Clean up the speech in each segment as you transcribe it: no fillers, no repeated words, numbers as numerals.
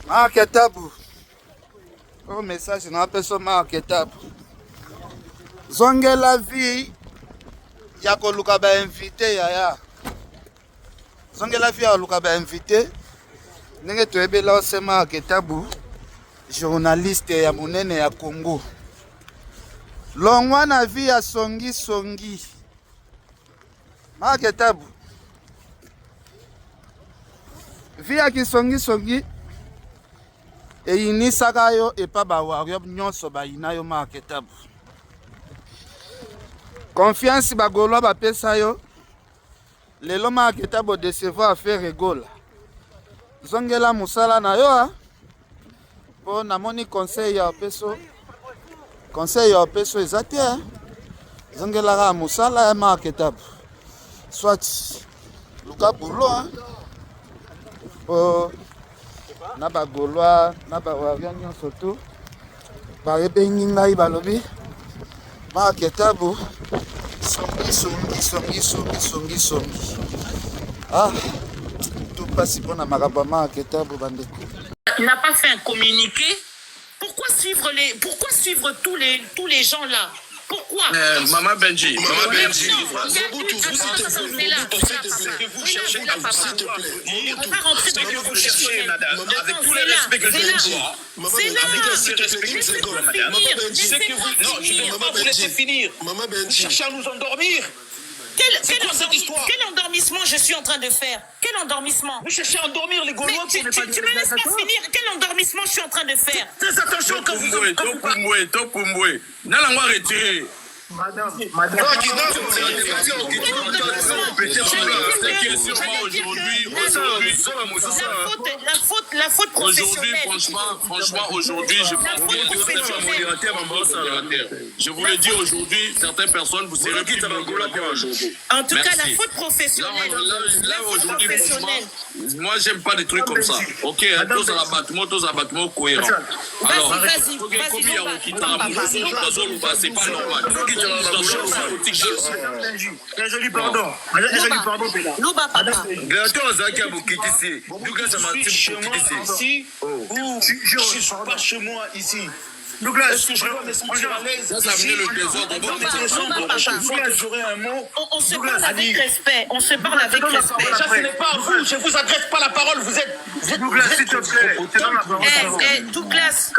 Marketabu. Oh, message, je n'appelle ça Marketabu. Zonge la vie. Yako luka ba invité yaya. Zonge la vie ya luka ba invité. Ndenge toyebela ose Marketabu. Journaliste ya munene ya Congo. Longwa na vie ya songi. Marketabu. Vie ya kisongi. Eyinisaka yo epa bawario nyonso bayina yo Marketabu. Confiance bagolo bapesa yo. Lelo Marketabu decevoir faire rigola. Zongela musala na yo po namoni conseil ya peso. Conseil ya peso ezate zongela ka musala ya Marketabu. Soit luka bulo po na bagolwa na bawario nyonso tu barebengi ngai balobi Marketabu songi. Ah, tout passe pour na makambo Marketabu bandeko. Il n'a pas fait un communiqué. Pourquoi suivre tous les gens là? Pourquoi? Maman Benji, vous cherchez à vous, s'il te plaît. On va rentrer dans le cherchez, madame. Avec tout le respect que je vous dois. C'est là. Non, je ne vais pas vous laisser finir. Vous cherchez à nous endormir. Quel endormissement je suis en train de faire? Quel endormissement? Vous cherchez à endormir les Gaulois. Tu me laisses pas finir. Quel endormissement je suis en train de faire? Faites attention quand vous parlez. Madame. La faute professionnelle. Franchement, aujourd'hui, je vous le dis aujourd'hui, certaines personnes, vous serez plus aujourd'hui. En tout cas, la faute professionnelle. Là, aujourd'hui, moi, j'aime pas des trucs comme ça. Ok, tous à l'abattement cohérent. Alors, vas-y. C'est pas normal. Un joli pardon, Louba papa. Je suis pas chez moi ici. Douglas, est-ce que je dois m'exprimer à l'aise? Ça amener le désordre. Chaque fois que j'aurai un mot, on se parle avec respect. On se parle avec respect. Ça, ce n'est pas à vous. Je vous adresse pas la parole. Vous êtes Douglas, s'il te plaît. Douglas.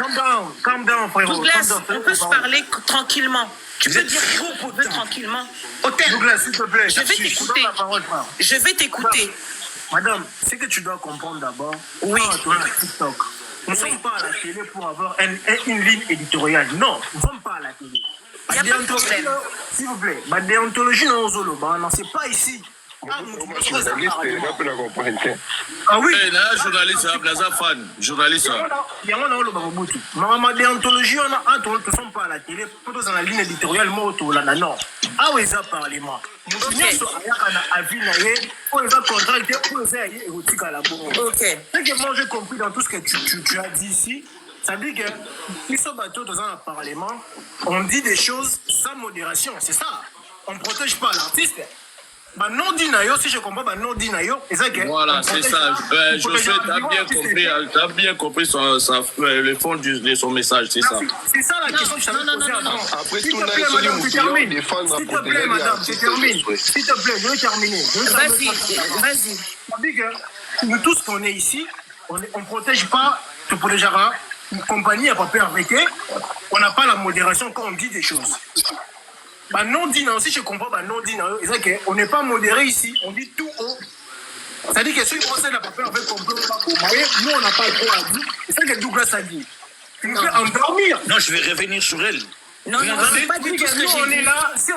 Calm down, frérot. Douglas, on peut se parler tranquillement. Tu peux dire ce qu'on veut tranquillement. Douglas, s'il te plaît. Je vais t'écouter. Madame, c'est que tu dois comprendre d'abord. Oui. TikTok. Nous ne sommes pas à la télé pour avoir une ligne éditoriale. Non, nous ne sommes pas à la télé. Il n'y a pas de problème. S'il vous plaît, ma déontologie, non, c'est pas ici. Ah oui, journaliste, fan, journaliste. Il y a ma déontologie, on a un tour, nous ne sommes pas à la télé, pour dans la ligne éditoriale, moi, autour là, non. Ah oui, ça parlement. Ok. Ce que moi j'ai compris dans tout ce que tu as dit ici, ça dit que nous sommes bateaux dans un parlement, on dit des choses sans modération, c'est ça. On ne protège pas l'artiste. Non dinayo, si je comprends pas non dinayo, voilà, c'est ça. Josué, t'as bien compris le fond de son message, c'est ça. C'est ça la question que je t'avais posée avant. Après tout, on a défendre. S'il te plaît, madame, je termine. S'il te plaît, je vais terminer. Vas-y. Ça dit que nous tous qu'on est ici, on ne protège pas, tu protégera une compagnie à papier arrêté, on n'a pas la modération quand on dit des choses. Non dit non, si je comprends, non dit non, on n'est pas modéré ici, on dit tout haut. C'est-à-dire que ceux qui pensent la papier avec complot, nous on n'a pas le droit à dire. C'est ça que Douglas a dit. Tu nous fais endormir. Non, je vais revenir sur elle. Non, c'est pas du tout ce que j'ai dit.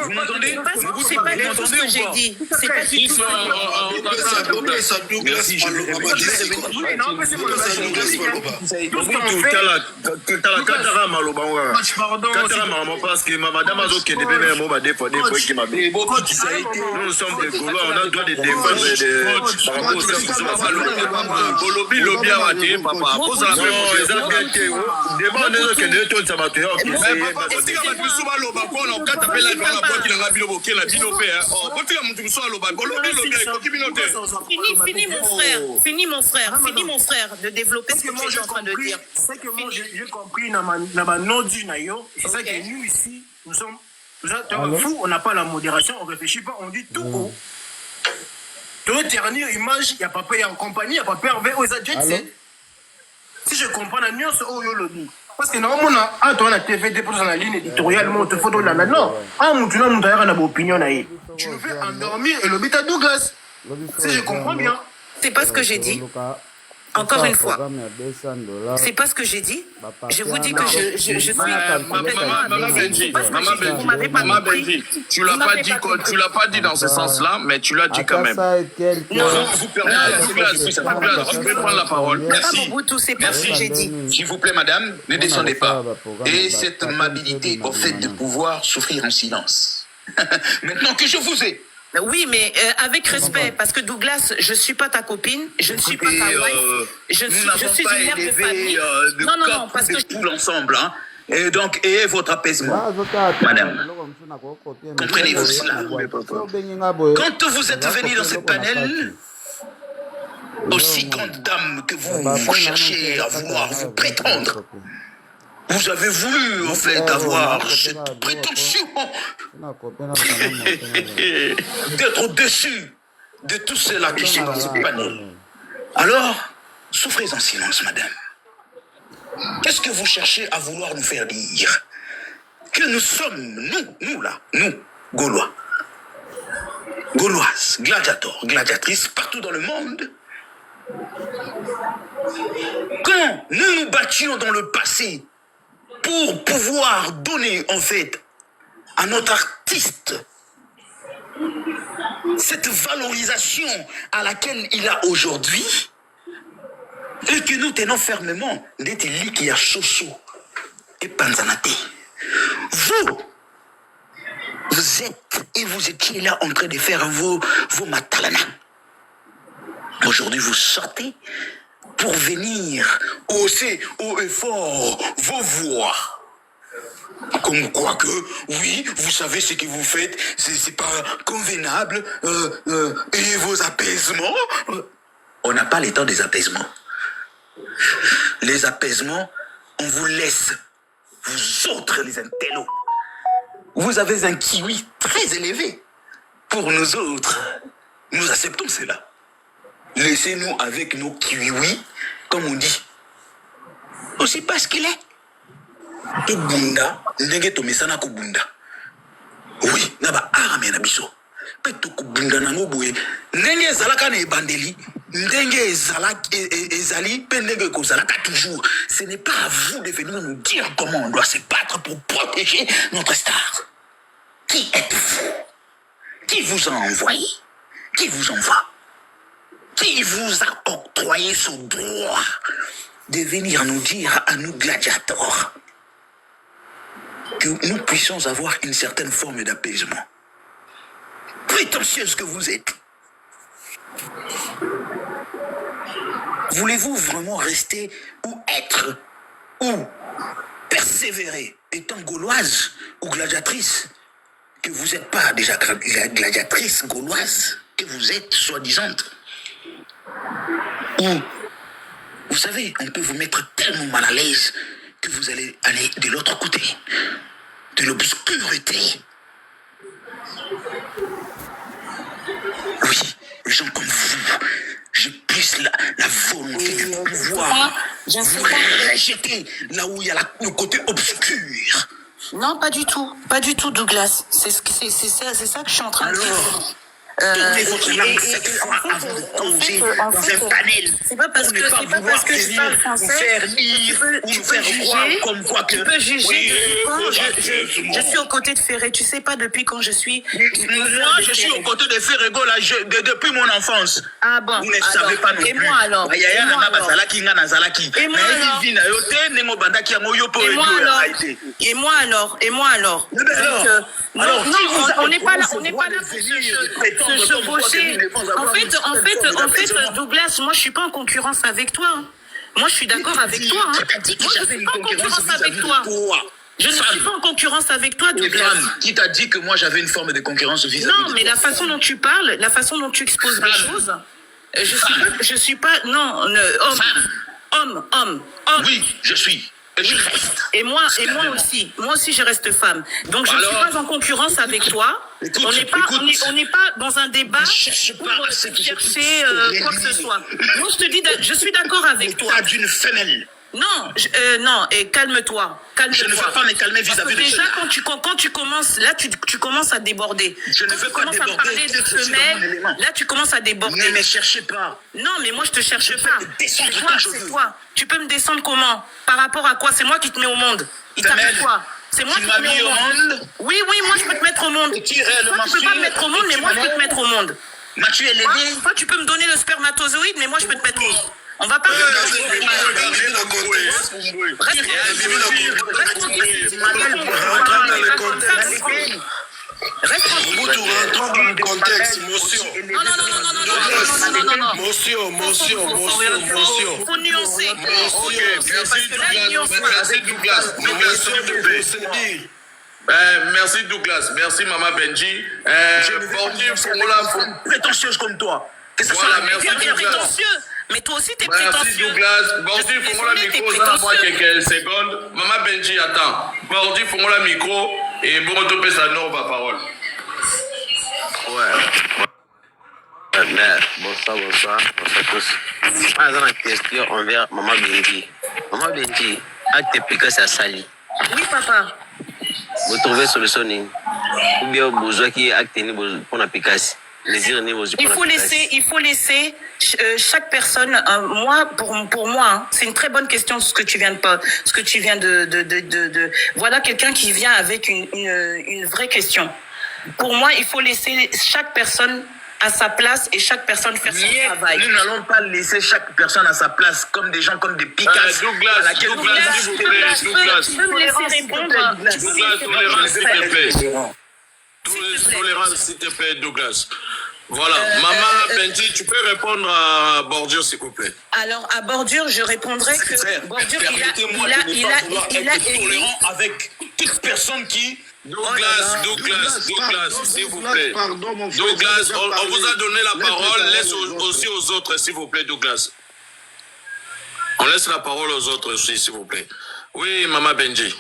Vous m'entendez? C'est pas du tout ce que j'ai dit. C'est pas du tout ce que j'ai dit. Merci, je vais parce que madame a dit nous sommes des Gaulois, on a droit de défendre Fini mon frère de développer ce que tu es en train de dire. C'est que moi j'ai compris dans ma non-dit, c'est ça que nous ici, nous sommes fous, on n'a pas la modération, on ne réfléchit pas, on dit tout haut. De dernière image, il n'y a pas payé en compagnie, il n'y a pas payé aux adjectifs. Si je comprends la nuance, parce que normalement, on a la TVD pour la ligne éditoriale, on te faut de la non. Tu as une opinion. Tu nous fais endormir et le bêta Douglas. Si je comprends bien. C'est pas ce que j'ai dit. Encore une fois, c'est pas ce que j'ai dit. Je vous dis que je suis Maman Benji, tu l'as pas dit dans ce sens-là, mais tu l'as dit quand même. Non, tu peux prendre la parole. Merci. C'est pas ce que j'ai dit. S'il vous plaît, madame, ne descendez pas. Et cette amabilité au fait de pouvoir souffrir en silence. Maintenant que je vous ai. Oui, mais avec respect, parce que Douglas, je ne suis pas ta copine, je ne suis pas ta wife, je suis une mère de famille. Non, parce que tout l'ensemble, hein. Et donc, ayez votre apaisement. Madame, comprenez-vous cela? Quand vous êtes venu dans ce panel, aussi grande dame que vous cherchez à vouloir vous prétendre, vous avez voulu, en fait, avoir cette prétention d'être au-dessus de tout cela qui sont dans ce panel. Alors, souffrez en silence, madame. Qu'est-ce que vous cherchez à vouloir nous faire dire? Que nous sommes, nous, Gaulois, Gauloises, gladiateurs, gladiatrices, partout dans le monde. Quand nous nous battions dans le passé, pour pouvoir donner, en fait, à notre artiste cette valorisation à laquelle il a aujourd'hui, et que nous tenons fermement d'être qui a Chocho et Panzanate. Vous êtes et vous étiez là en train de faire vos matalana. Aujourd'hui, vous sortez pour venir hausser haut et fort vos voix. Comme quoi que, oui, vous savez ce que vous faites, c'est pas convenable, et vos apaisements. On n'a pas le temps des apaisements. Les apaisements, on vous laisse, vous autres les intellos. Vous avez un kiwi très élevé. Pour nous autres, nous acceptons cela. Laissez-nous avec nos kiwis, comme on dit. Aussi parce qu'il est. Tout bunda, ndenge to mesana ko bunda. Oui, naba arame na biso. Peto ko bunda na ngobwe. Ndenge zalaka na ebandeli, ndenge ezali, ndenge ko zalaka toujours. Ce n'est pas à vous de venir nous dire comment on doit se battre pour protéger notre star. Qui êtes-vous? Qui vous a envoyé? Qui vous envoie? Qui vous a octroyé ce droit de venir nous dire à nous gladiateurs que nous puissions avoir une certaine forme d'apaisement? Prétentieuse que vous êtes. Voulez-vous vraiment rester ou être ou persévérer étant gauloise ou gladiatrice, que vous n'êtes pas déjà gladiatrice gauloise, que vous êtes soi-disant? Ou, vous savez, on peut vous mettre tellement mal à l'aise que vous allez aller de l'autre côté, de l'obscurité. Oui, les gens comme vous, j'ai plus la volonté de pouvoir vous rejeter là où il y a le côté obscur. Non, pas du tout, Douglas. C'est ça que je suis en train de dire. Tournez votre langue cette fois avant de causer dans un panel. C'est pas parce que je parle français. Faire lire ou nous faire croire comme quoi que. Tu peux juger je suis aux côtés de Ferré. Tu sais pas depuis quand je suis. Moi, je suis aux côtés de Ferré depuis mon enfance. Ah bon. Vous ne savez pas non plus. Et moi alors. Et moi alors. Non, on n'est pas là pour se chevaucher. En fait, Douglas, moi je suis pas en concurrence avec toi. Moi je suis d'accord avec toi. Moi je suis pas en concurrence avec toi. Je ne suis pas en concurrence avec toi, Douglas. Qui t'a dit que moi j'avais une forme de concurrence vis-à-vis Non, de mais toi? la façon dont tu parles, la façon dont tu exposes les choses, je suis pas, non, homme. Oui, je suis. Et je reste. Et moi aussi, je reste femme. Donc, je ne suis pas en concurrence avec toi. Écoute, on n'est pas dans un débat Ne cherche pas pour à ce que je chercher puisse quoi que ce soit. Moi, je te dis, je suis d'accord avec toi. L'état d'une femelle. Non, et calme-toi. Je ne veux pas me calmer Parce vis-à-vis que de déjà, cela. quand tu commences, là, tu commences à déborder. Je ne veux pas commences à déborder, parler de je suis dans mon femelle, élément. là, tu commences à déborder. Ne me cherchez pas. Non, mais moi, je te cherche Je pas. peux te descendre C'est quand toi, je c'est veux. toi. Tu peux me descendre comment? Par rapport à quoi? C'est moi qui te mets au monde. Il Femelle, t'arrive quoi? C'est moi tu qui m'as te mets mis au monde. Oui, moi, je peux te mettre au monde. Es-tu réellement Toi, tu peux pas sûr? me mettre au monde, mais moi, je peux te mettre au monde. M'as-tu élevé? Toi, tu peux me donner le spermatozoïde, mais moi, je peux te mettre au monde. On va pas... Reste tranquille. Rentrons dans le contexte, motion. Non. Motion. Faut nuancer. Ok, merci Douglas. Merci Douglas. Merci Maman Benji. Bordi Fongola. Prétentieuse comme toi. Que ça Voilà, soit merci T'es Douglas. prétentieux. Mais toi aussi, t'es Merci prétentieux. Douglas. Bordi Je suis Fongola désolée, micro, t'es ça moi prétentieux. quelques secondes. Maman Benji, attends. Bordi Fongola micro et bon topé sa norme à parole. Ouais. Bonsoir tous. Moi, j'ai une question envers Maman Benji. Maman Benji, acte piqué ça sali. Oui, papa. Vous trouvez solution ou bien besoin qui est acte pour la picasse. Il faut laisser chaque personne. Moi, pour moi, hein, c'est une très bonne question ce que tu viens de. Voilà quelqu'un qui vient avec une vraie question. Pour moi, il faut laisser chaque personne à sa place et chaque personne faire son travail. Nous n'allons pas laisser chaque personne à sa place comme des gens comme des picasses. Douglas, s'il vous plaît, Tu peux me laisser répondre. Douglas, tolérance, s'il te plaît. Tolérance, s'il te plaît, Douglas. Voilà, Maman Benji, tu peux répondre à Bordure, s'il vous plaît. Alors, à Bordure, je répondrai que Bordure, il a tolérant avec toute personne qui... Douglas, s'il vous plaît. Pardon, mon frère. Douglas, on vous a donné la parole. Laisse aussi aux autres, s'il vous plaît, Douglas. On laisse la parole aux autres aussi, s'il vous plaît. Oui, Maman Benji.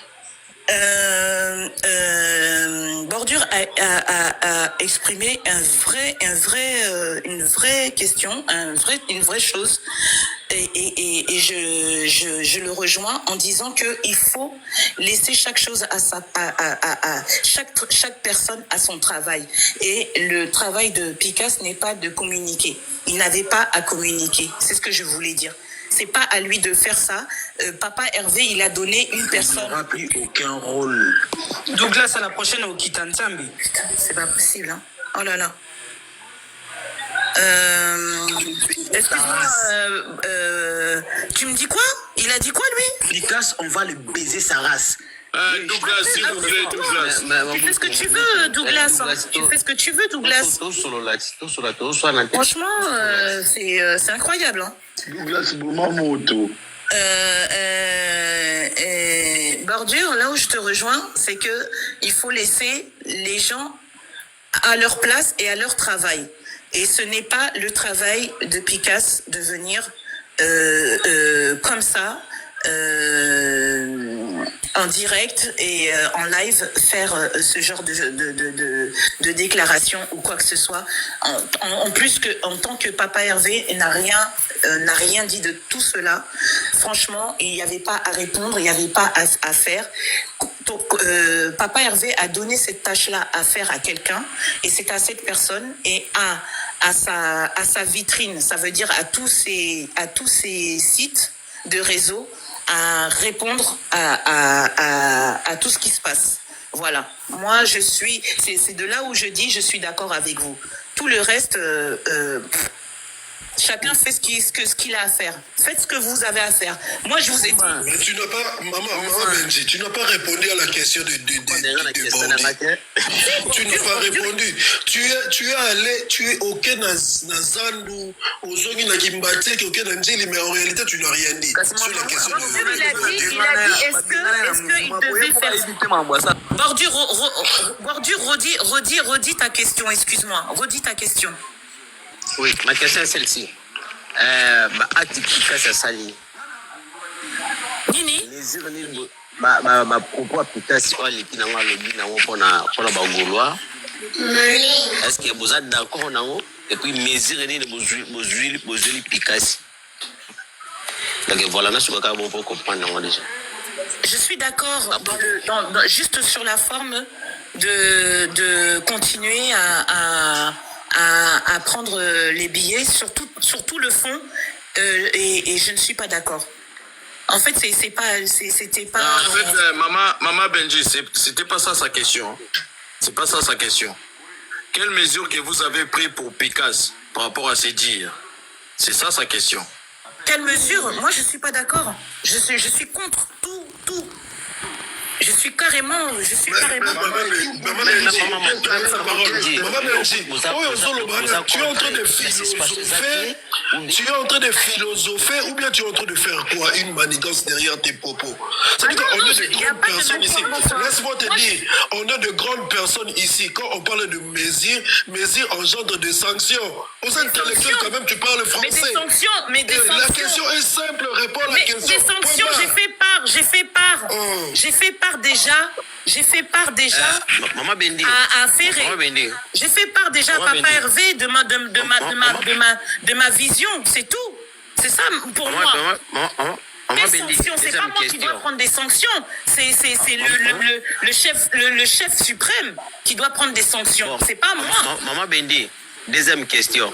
Bordure a exprimé une vraie question, une vraie chose, et je le rejoins en disant que il faut laisser chaque chose chaque personne à son travail. Et le travail de Picasse n'est pas de communiquer. Il n'avait pas à communiquer. C'est ce que je voulais dire. C'est pas à lui de faire ça. Papa Hervé, il a donné une personne. Il n'aura plus aucun rôle. Douglas, à la prochaine au Kitansambi. Putain, c'est pas possible, hein. Oh là là. Excuse-moi, tu me dis quoi? Il a dit quoi, lui? Picasse, on va le baiser sa race. Douglas, s'il vous plaît, Douglas. Tu fais ce que tu veux, Douglas. Tu fais ce que tu veux, Douglas. Franchement, c'est incroyable, hein. Douglas, moment moto. Bordure, là où je te rejoins, c'est que il faut laisser les gens à leur place et à leur travail. Et ce n'est pas le travail de Picasse de venir comme ça, en direct et en live faire ce genre de déclaration ou quoi que ce soit. En plus que en tant que Papa Hervé n'a rien dit de tout cela. Franchement, il n'y avait pas à répondre, il n'y avait pas à faire. Donc, Papa Hervé a donné cette tâche-là à faire à quelqu'un, et c'est à cette personne et à sa vitrine, ça veut dire à tous ces sites de réseau, à répondre à tout ce qui se passe. Voilà. Moi, c'est de là où je dis je suis d'accord avec vous. Tout le reste, Chacun fait ce qu'il a à faire. Faites ce que vous avez à faire. Moi, je vous ai dit. Mais tu n'as pas, maman Benji, tu n'as pas répondu à la question de Bordy. Tu n'as pas répondu. Tu es allé, tu es aucun Nazandu, aux Zongi Nakimbate, aucun Angeli, mais en réalité, tu n'as rien dit sur la question de. Il a dit, est-ce qu'il devait faire. Bordure, redis ta question, excuse-moi. Redis ta question. Oui, ma question est celle-ci. Acte efficace à Sali. Nini? Propos efficace à l'équipe dans le but pour la Gaulois. Est-ce que vous êtes d'accord et puis mesure les efficaces? Donc voilà, nous sommes capables de comprendre déjà. Je suis d'accord juste sur la forme de continuer à prendre les billets, surtout le fond, et je ne suis pas d'accord. En fait, c'était pas. En fait, Maman Benji, c'était pas ça sa question. C'est pas ça sa question. Quelle mesure que vous avez pris pour Picasso par rapport à ses dires? C'est ça sa question. Quelle mesure? Moi, je suis pas d'accord. Je suis contre tout. Je suis carrément. Maman Benji, tu es en train de philosopher. Tu es en train de philosopher ou bien tu es en train de faire quoi? Une manigance derrière tes propos. C'est-à-dire qu'on est de grandes personnes ici. Laisse-moi te dire, on a de grandes personnes ici. Quand on parle de mesure engendre des sanctions. Aux intellectuels, quand même, tu parles français. Mais des sanctions. La question est simple, réponds à la question. Des sanctions, j'ai fait part déjà. Maman Bendi. À Ferré. J'ai fait part déjà à Papa Hervé de ma vision, c'est tout. C'est ça pour moi. Des sanctions, c'est pas moi qui dois prendre des sanctions. C'est le chef suprême qui doit prendre des sanctions. C'est pas moi. Maman Bendi, deuxième question.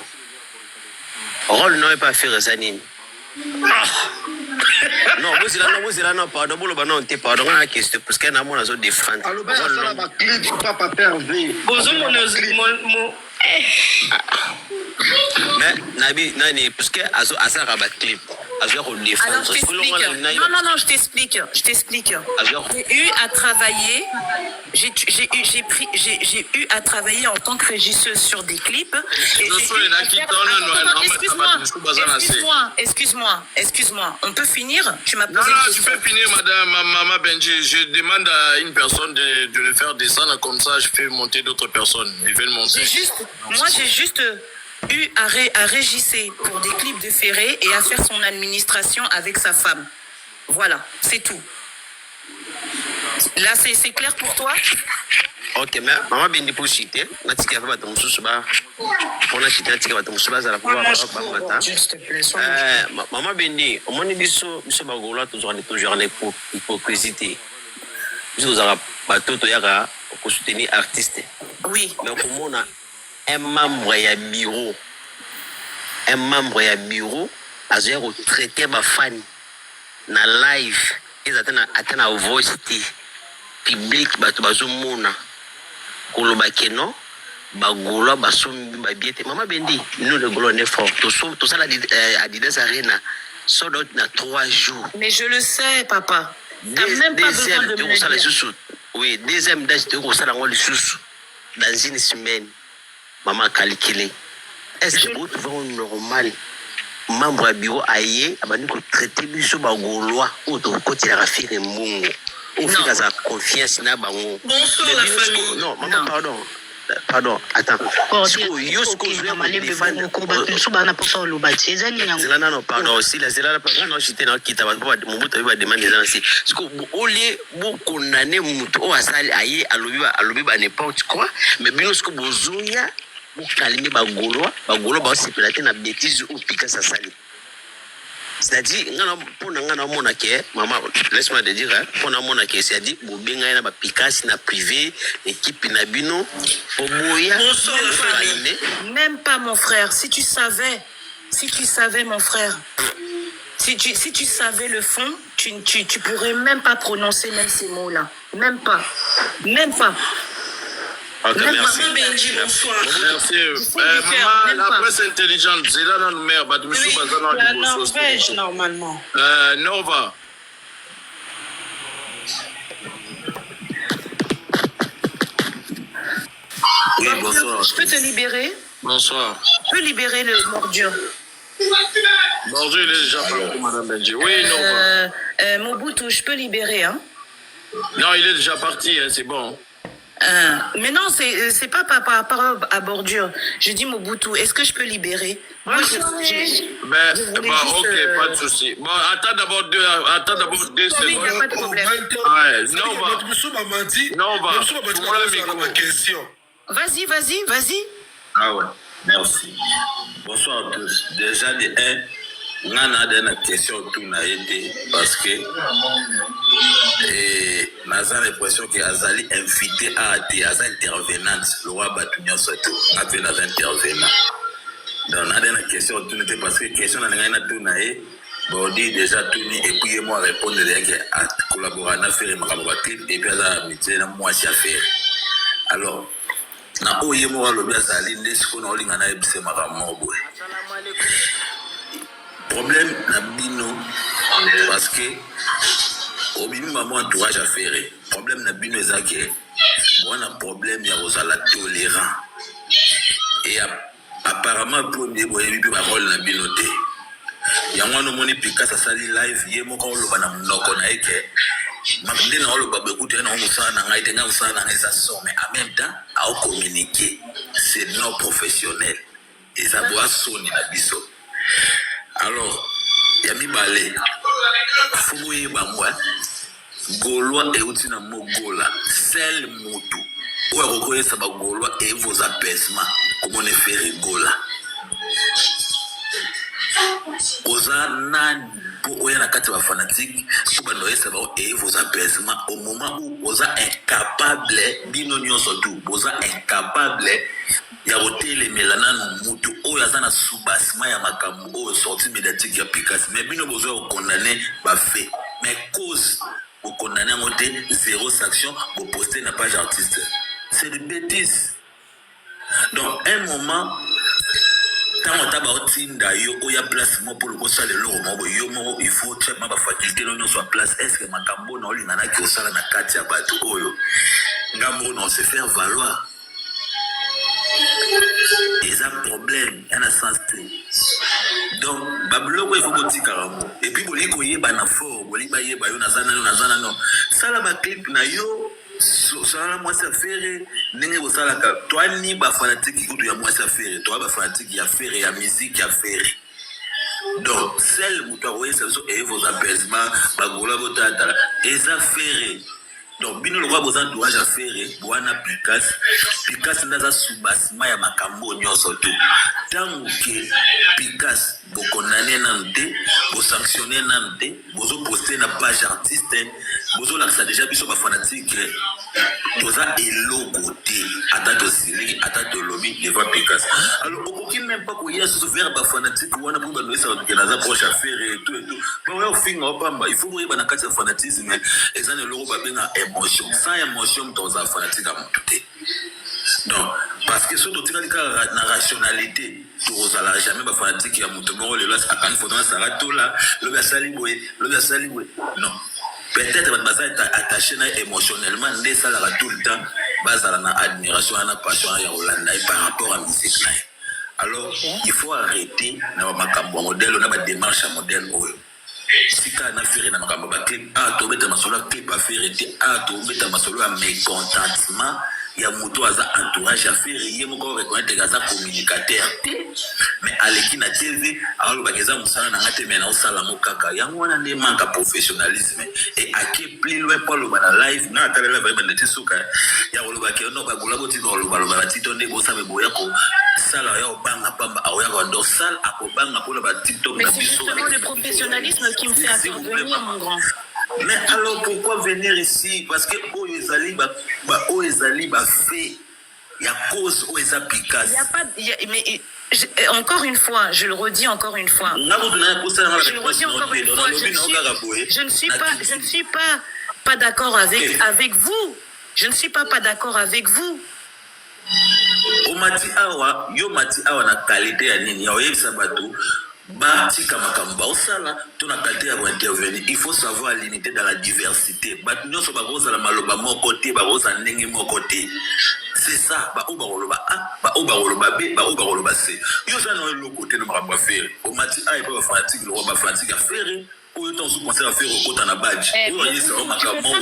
Rôle n'aurait pas fait Zanine. Non, vous êtes là, pardon, pardon, la question, parce qu'il y a un zone de France. Alors, ça va clip, Papa Hervé. Mais Nabi, parce que à ça rabat clip, à ça on défend. Alors je t'explique. Je t'explique. J'ai eu à travailler. J'ai eu à travailler en tant que régisseuse sur des clips. Excuse-moi. On peut finir? Tu m'as posé une question. Tu peux finir, madame Maman Benji. Je demande à une personne de le faire descendre, comme ça je fais monter d'autres personnes. Ils veulent monter. J'ai juste eu à régisser pour des clips de Ferré et à faire son administration avec sa femme. Voilà, c'est tout. Là, c'est clair pour toi? Ok, mais Maman Bendi pour citer, on a dit qu'il y avait pas de moussous, on a cité qu'il y avait pas de moussous, ça la pouvoir Maman Bendi, on m'a dit que Bagola toujours l'hypocrisie. Vous avez pas tout pour soutenir artiste. Oui. Mais comme on a un membre à bureau, à zéro retraité ma fan na live, ils attendent à voice public, bazumuna koloba keno bagola basumbi babiete. Maman Bendi, nous le golo est fort. Tout ça la Adidas Arena sort dans 3 jours. Mais je le sais, papa. T'as même pas besoin de me le dire. Oui, deuxième date de ça dans une semaine. Maman a calculé. Est-ce que vous trouvez normal? Membre à bureau aïe, abani ko traiter biso ba gaulois ou to côté la rafine mungu. Ou fait sa confiance na bango. Bonsoir la famille. Non, maman pardon, attends. Non, pardon, aussi la zela pas non j'étais dans qui t'a pas mon bout va demander dans c'est parce que au lieu beaucoup condamner mutu o asali aïe alobi ba n'importe quoi, mais bino ce que bozoya pour calmer bagolo ba sepelate na bêtise ou Picasso sali. C'est-à-dire pour ngana mona ke maman laisse-moi te dire pour na mona ke c'est-à-dire bobenga na ba Picasso na privé équipe na bino boya même pas mon frère. Si tu savais mon frère, si tu savais le fond, tu pourrais même pas prononcer même ces mots-là, même pas. Ok, merci. Maman Benji, bonsoir. Merci. Maman, la presse intelligente, c'est là dans le maire. Oui, la Norvège, normalement. Nova. Oui, bonsoir. Je peux te libérer? Bonsoir. Je peux libérer le Mordieu. Bonjour, il est déjà parti, Madame Benji. Oui, Nova. Mobutu, je peux libérer, hein? Non, il est déjà parti, hein, c'est bon. Mais non, c'est pas par rapport à bordure. Je dis Mobutu, est-ce que je peux libérer? Moi, Ok, pas de souci. Bon, attends d'abord deux Oui, il n'y a secondes. pas de problème. Ouais, Nova. Nova. Vas-y. Ah ouais, merci. Bonsoir à tous. Déjà, de 1, on a une question tout n'a été parce que on a l'impression que Azali invité à être intervenante, le roi Batunio Soto, on a fait des intervenants. Donc, on a une question tout n'était parce que question n'a rien tout n'a été. Bon, on dit déjà tout ni et puis moi répondre à collaborer à faire et puis à la métier moi c'est à faire. Alors, na oye mo alobi azali nde siko na olinga na ebise makambo boye problème na bino parce que obimi maman entourage à faire problème na bino ezake on a problème ya ozala tolérant et apparemment pour ne boye bi ba rôle na bino te yango no moni Picasso sali live ye moko oloba na mnoko na eke Magde na oloba bekuti na omusana na ngai tenga usana na esa so mais en même temps à communiquer c'est non professionnel et ça doit sonner na biso alors yami balé fumu yeba moi golwa e utina mogola sel mutu ou akokoyesa ba golwa et vos apaisements comment ne faire rigola Oza pour oya na kati ba fanatique pour ba noyesa ba et vos apaisements au moment où oza incapable bino nyonso tout oza incapable ya hôtel melana mutu oya za na soubassement ya makambo o sortie médiatique ya Picasso mais bino bozo condamner ba fait mais cause au condamner monter zéro sanction pour poster na page artiste c'est des bêtises donc un moment tant on t'a baotinda yo oya place mo pour le kosala le mo yo mo il faut check ma faculté non soit place est-ce que makambo na olinga na ki osala na kati ya bato oyo ngambo non se faire valoir des problèmes en a sens donc babloko il faut botika ramo et puis boliko yeba na fort boliba yeba yo nazana no sala ba clip na yo sala moi ça faire ndenge bosala ka toi ni ba fanatique kudu ya moi ça faire toi ba fanatique ya faire ya musique ya faire donc celle où toi ouais ça et vos apaisements ba gola botata et ça faire donc bino le roi bozan doit ja faire bwana Picasso ndaza soubassement ya makambo nyonso to tant que Picasso bokonane nante bo sanctionner nante bozo poster na page artiste bozo la ça déjà biso ba fanatique toza eloko te ata to sili ata to lobby devant Picasso alors aucun même pas ko yeso faire ba fanatique wana pour ba noisa que naza proche à faire et tout ba wa finga opamba il faut ba na kati ya fanatisme ezana loko ba benga émotion sans émotion dans un fanatique à monter donc parce que surtout tu as la rationalité tu osala jamais ba fanatique ya monter bon le là à quand faut dans ça rato là le basali boy non peut-être votre base est attaché émotionnellement dès ça la tout le temps base à la admiration à la passion à Yolanda et par rapport à musique là alors il faut arrêter na makambo modèle on a des démarches à modèle si quand on a fait na makambo ba clip to beta masolo clip a faire été to beta masolo à mécontentement il y a moto aza entourage à faire il y a moko reconnaître gaza communicateur mais aleki na TV alors ba gaza musala na ngate mais na osala mokaka yango wana ne manque professionnalisme et à qui plus loin pour le bana live na talela ba bande tsuka ya lo ba ke no ba gula boti no lo ba titonde bo sabe boya ko sala ya obanga pamba aoya ko ndo sala akobanga ko ba TikTok na biso mais c'est le professionnalisme qui me fait intervenir mon grand. Mais alors pourquoi venir ici? Parce que Oezali ba fait il y a cause Oeza Picasso. Il y a pas mais encore une fois, je le redis encore une fois. Je ne suis pas d'accord avec vous. Je ne suis pas d'accord avec vous. Omati awa, yo mati awa na qualité ya nini, ya oyebisa bato, ba tika makamba osala, to na qualité ya intervenir. Il faut savoir l'unité dans la diversité. Bato nyonso ba koza la maloba moko te, ba koza ndenge moko te. C'est ça, ba oba roloba A, ba oba roloba B, ba oba roloba C. Yo ça no le côté de ma faire. Omati a pas fanatique, le roi ba fanatique à faire. Tu comprends ce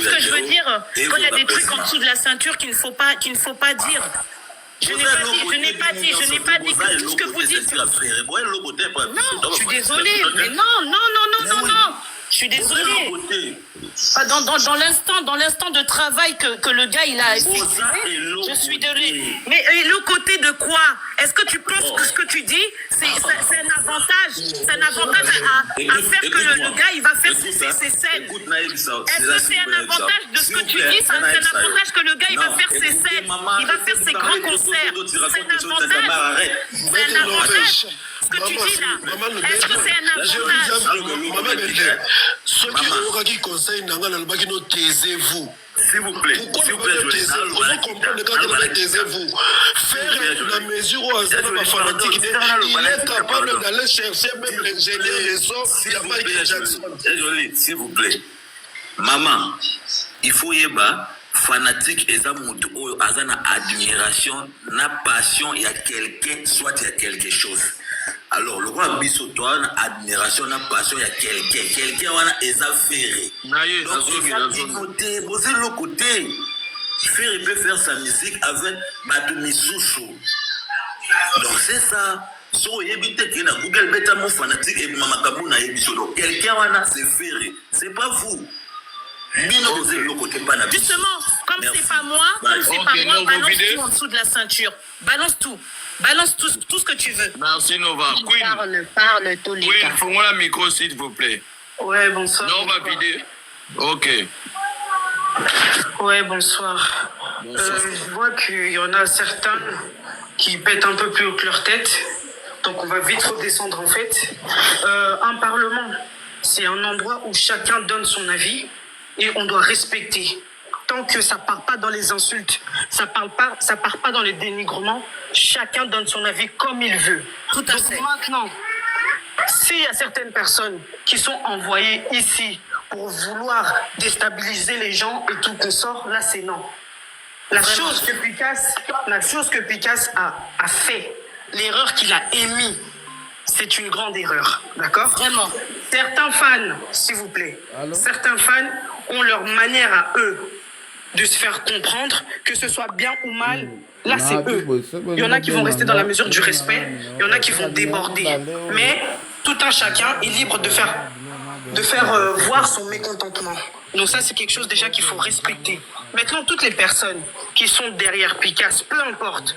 que je veux dire? Quand il y a des trucs en dessous de la ceinture qu'il ne faut pas dire. Je n'ai pas dit que tout ce que vous dites. Non, je suis désolée, mais non. Je suis désolée. Dans l'instant de travail que le gars il a effectué, je suis désolée. Mais le côté de quoi? Est-ce que tu penses que ce que tu dis, c'est un avantage? C'est un avantage à faire que le gars il va faire ses scènes? Est-ce que c'est un avantage de ce que tu dis? C'est un avantage que le gars il va faire ses scènes, il va faire ses grands concerts. C'est un avantage. Ce que tu dis là, est-ce que c'est un avantage? Ceux qui ont qui conseillent taisez-vous. S'il vous plaît, vous comprenez quand taisez-vous. Faire la mesure où il est capable d'aller chercher même les autres. S'il vous plaît, maman, il faut y avoir fanatique et azana admiration, na passion, il y a quelqu'un, soit il y a quelque chose. Alors, le roi Bissoto a admiration, a passion, il y a quelqu'un on a ferré. Donc, vous êtes le côté. Ferré peut faire sa musique avec Matoumi Soussou. Donc, c'est ça. So, évitez qu'il y ait un Google Beta mon fanatique et Maman Kabou na Bissoto. Quelqu'un on a ferré. C'est pas vous. Justement, comme c'est pas moi, balance tout en dessous de la ceinture. Balance tout ce que tu veux. Merci Nova. Queen, Parle, Tolika. Queen, fais-moi la micro s'il vous plaît. Ouais, bonsoir. Nova vidéo. Ok. Ouais, bonsoir. Je vois qu'il y en a certains qui pètent un peu plus haut que leur tête. Donc on va vite redescendre en fait. Un parlement, c'est un endroit où chacun donne son avis. Et on doit respecter. Tant que ça part pas dans les insultes, ça part pas dans les dénigrements, chacun donne son avis comme il veut. Tout à fait. Maintenant, s'il y a certaines personnes qui sont envoyées ici pour vouloir déstabiliser les gens et tout consort, là c'est non. La chose que Picasse a fait, l'erreur qu'il a émise, c'est une grande erreur, d'accord? Vraiment. Certains fans, s'il vous plaît, certains fans ont leur manière à eux de se faire comprendre, que ce soit bien ou mal, là c'est eux. Il y en a qui vont rester dans la mesure du respect, il y en a qui vont déborder. Mais tout un chacun est libre de faire voir son mécontentement. Donc ça c'est quelque chose déjà qu'il faut respecter. Maintenant toutes les personnes qui sont derrière Picasse, peu importe,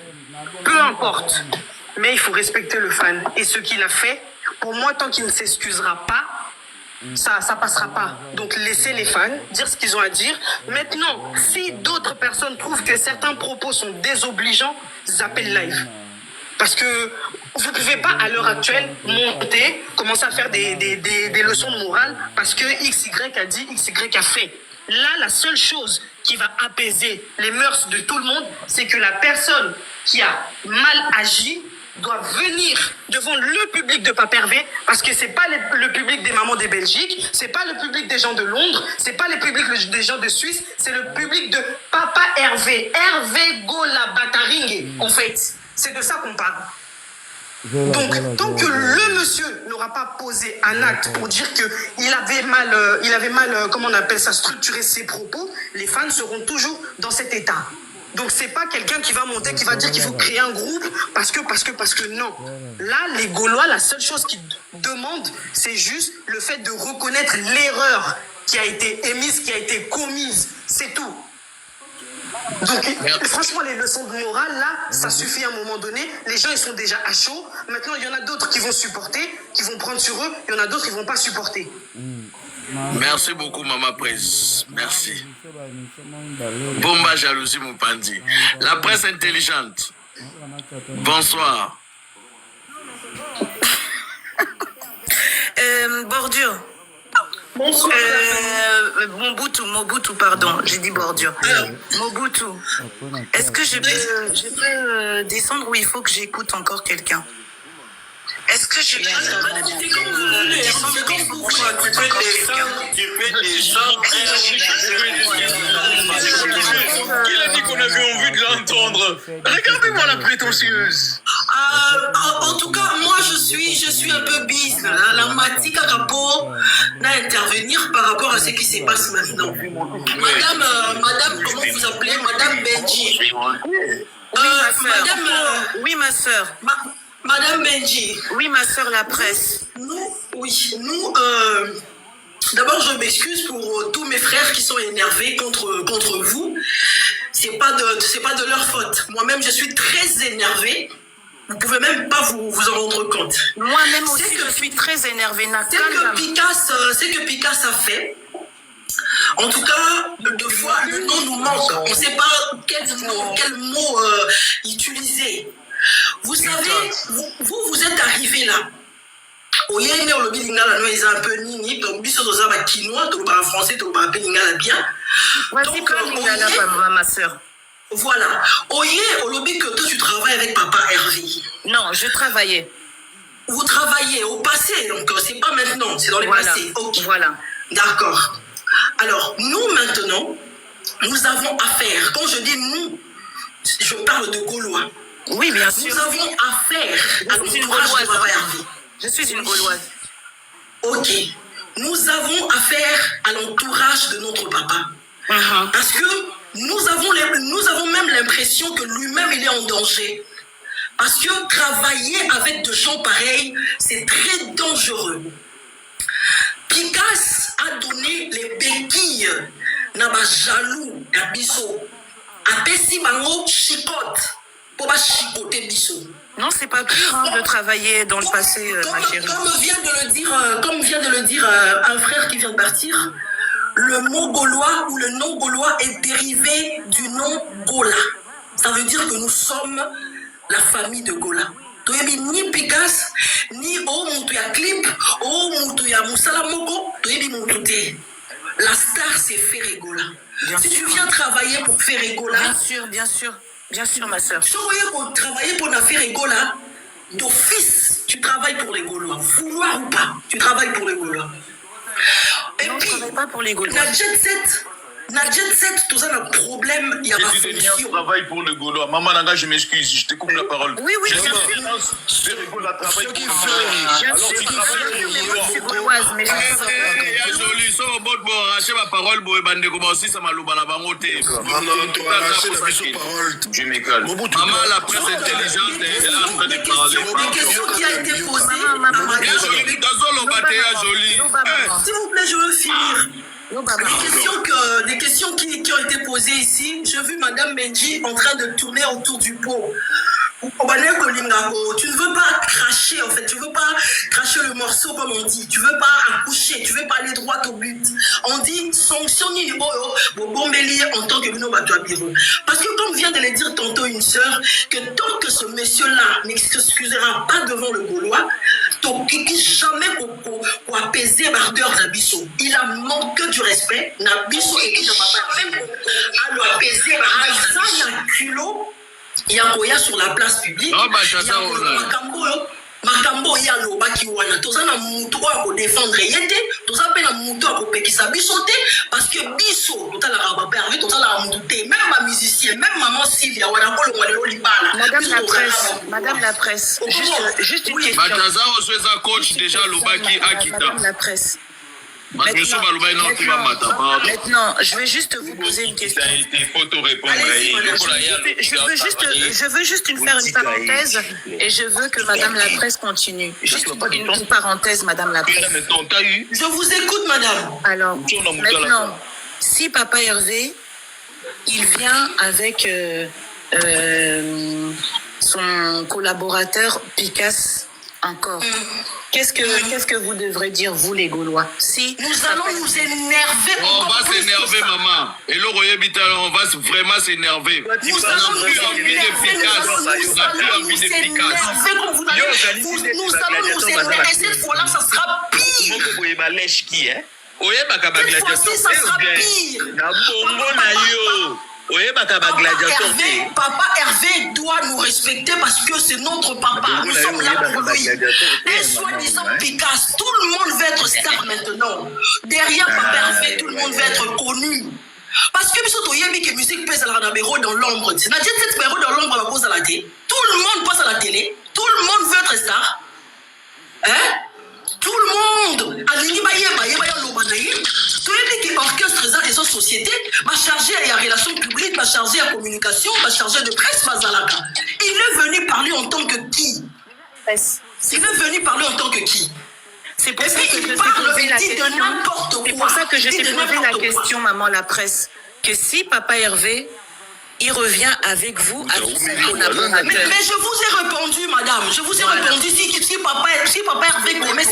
mais il faut respecter le fan. Et ce qu'il a fait, pour moi, tant qu'il ne s'excusera pas, ça passera pas. Donc laissez les fans dire ce qu'ils ont à dire. Maintenant, si d'autres personnes trouvent que certains propos sont désobligeants, zappez live. Parce que vous ne pouvez pas à l'heure actuelle monter, commencer à faire des leçons de morale parce que XY a dit, XY a fait. Là, la seule chose qui va apaiser les mœurs de tout le monde, c'est que la personne qui a mal agi doit venir devant le public de Papervé, parce que c'est pas le public des mamans de Belgique, c'est pas le public des gens de Londres, c'est pas le public des gens de Suisse, c'est le public de Papa Hervé Gola Bataringue, en fait. C'est de ça qu'on parle. Donc, tant que le monsieur n'aura pas posé un acte pour dire qu'il avait mal, comment on appelle ça, structuré ses propos, les fans seront toujours dans cet état. Donc c'est pas quelqu'un qui va monter, qui va dire qu'il faut créer un groupe parce que non. Là, les Gaulois, la seule chose qu'ils demandent, c'est juste le fait de reconnaître l'erreur qui a été émise, qui a été commise. C'est tout. Donc franchement, les leçons de morale, là, ça suffit à un moment donné. Les gens, ils sont déjà à chaud. Maintenant, il y en a d'autres qui vont supporter, qui vont prendre sur eux. Il y en a d'autres qui vont pas supporter. Merci beaucoup, Maman Presse. Merci. Bomba jalousie, mon pandi. La presse intelligente. Bonsoir. Bordure. Bonsoir. Mobutu, pardon, j'ai dit bordure. Mobutu, est-ce que je peux descendre ou il faut que j'écoute encore quelqu'un? Est-ce que je peux descendre? Tu peux descendre. Il a dit qu'on avait envie de l'entendre. Regardez-moi la prétentieuse. En tout cas, moi je suis un peu bise. La matika capo d'intervenir par rapport à ce qui se passe maintenant. Madame, comment vous appelez? Madame Benji. Oui, ma sœur. Madame Benji. Oui, ma sœur, la presse. Nous, d'abord, je m'excuse pour tous mes frères qui sont énervés contre vous. C'est pas de leur faute. Moi-même, je suis très énervée. Vous pouvez même pas vous en rendre compte. Moi-même aussi, je suis très énervée. C'est que Picasso a fait. En tout cas, deux fois, le nom nous manque. On ne sait pas quel mot utiliser. Vous savez, vous êtes arrivés là. Oyene olobi lingala no eza un peu nini, donc biso toza ba quinois, to ba français, to ba lingala bien. Donc lingala ma sœur. Voilà. Oye olobi que toi tu travailles avec papa Hervé. Non, je travaillais. Vous travaillez au passé, donc c'est pas maintenant, c'est dans le passé. Ok. Voilà. D'accord. Alors, nous maintenant, nous avons affaire. Quand je dis nous, je parle de Gaulois. Oui, bien sûr. Nous avons affaire à l'entourage de papa Hervé. Je suis une Gauloise. Ok. Nous avons affaire à l'entourage de notre papa. Parce que nous avons même l'impression que lui-même, il est en danger. Parce que travailler avec des gens pareils, c'est très dangereux. Picasso a donné les béquilles na ba jaloux na biso. Apesi bango chicote pour ba chicoter biso. Non, c'est pas pire de travailler dans le passé, ma chérie. Comme vient de le dire un frère qui vient de partir, le mot gaulois ou le nom gaulois est dérivé du nom Gola. Ça veut dire que nous sommes la famille de Gola. Ni Picasso, ni Moutuya Clip, Moutuya Moussalamoko, la star c'est Ferregola. Si tu viens travailler pour Ferregola, bien sûr, ma soeur. Si tu viens travailler pour la Ferregola, d'office, tu travailles pour les Gaulois. Vouloir ou pas, tu travailles pour les Gaulois. Et non, puis, je ne travaille pas pour les Gaulois. La jet set, tout ça, le problème, il y a pas de solution. Je travaille pour le Gaulois. Maman Nanga, je m'excuse, je te coupe la parole. Oui, bien sûr. Ferregola travaille pour le Gaulois. Alors, tu travailles pour le Gaulois. Je suis gauloise, mais je suis joli, so bon, arracher ma parole, boy, bande comme aussi, ça m'a loupé la bangote. Non, tu vas arracher la parole. Je me calme. Maman, la presse intelligente, elle est en train de parler. Des questions qui ont été posées. S'il vous plaît, je veux finir. Des questions qui ont été posées ici. J'ai vu Madame Benji en train de tourner autour du pot. Tu ne veux pas cracher, en fait. Tu ne veux pas cracher le morceau, comme on dit. Tu ne veux pas accoucher. Tu ne veux pas aller droit au but. On dit sanctionner en tant que bureau. Parce que, comme vient de le dire tantôt une sœur, que tant que ce monsieur-là n'excusera pas devant le Gaulois, jamais pour apaiser l'ardeur d'Abisso. Il a manqué du respect. N'Abisso et qui ne va pas même à apaiser l'ardeur. Il y a Goya sur la place publique. Makambo ya lobaki wana toza na mutu ko défendre yete toza pe na mutu ko pekisa biso te parce que biso totala ka ba perdu totala mutu te même ma musicien même maman Sylvia wana ko lo lelo libala. Madame la presse juste une question. Bataza osweza coach déjà lobaki akita. Madame la presse. Maintenant, je vais juste vous poser une question. Je veux juste faire une parenthèse et je veux que Madame la presse continue. Juste une parenthèse, Madame la presse. Je vous écoute, Madame. Alors, maintenant, si Papa Hervé, il vient avec son collaborateur Picasso encore. Qu'est-ce que vous devrez dire, vous les Gaulois? Si nous allons nous énerver. On va s'énerver, maman. Et le on va vraiment s'énerver. Nous allons nous énerver. Cette fois-là, ça sera pire. Cette fois-ci, ça sera pire. Papa Hervé doit nous respecter parce que c'est notre papa. Nous sommes là pour lui. Un soi-disant Picasse, tout le monde veut être star maintenant. Derrière Papa Hervé, tout le monde veut être connu. Parce que la musique pèse dans l'ombre. Dans l'ombre, à cause de la télé. Tout le monde passe à la télé. Tout le monde veut être star. Hein? Tout le monde. Tous les qui orchestrent les autres sociétés, va charger à la relation publique, va charger à la communication, va charger de presse, il est venu parler en tant que qui? Il est venu parler en tant que qui? C'est pour ça que je t'ai posé la question. C'est pour ça que je t'ai posé la question, maman, la presse. Que si Papa Hervé, il revient avec vous, avec son collaborateur. Mais je vous ai répondu, madame. Je vous ai répondu. Si Papa Hervé commet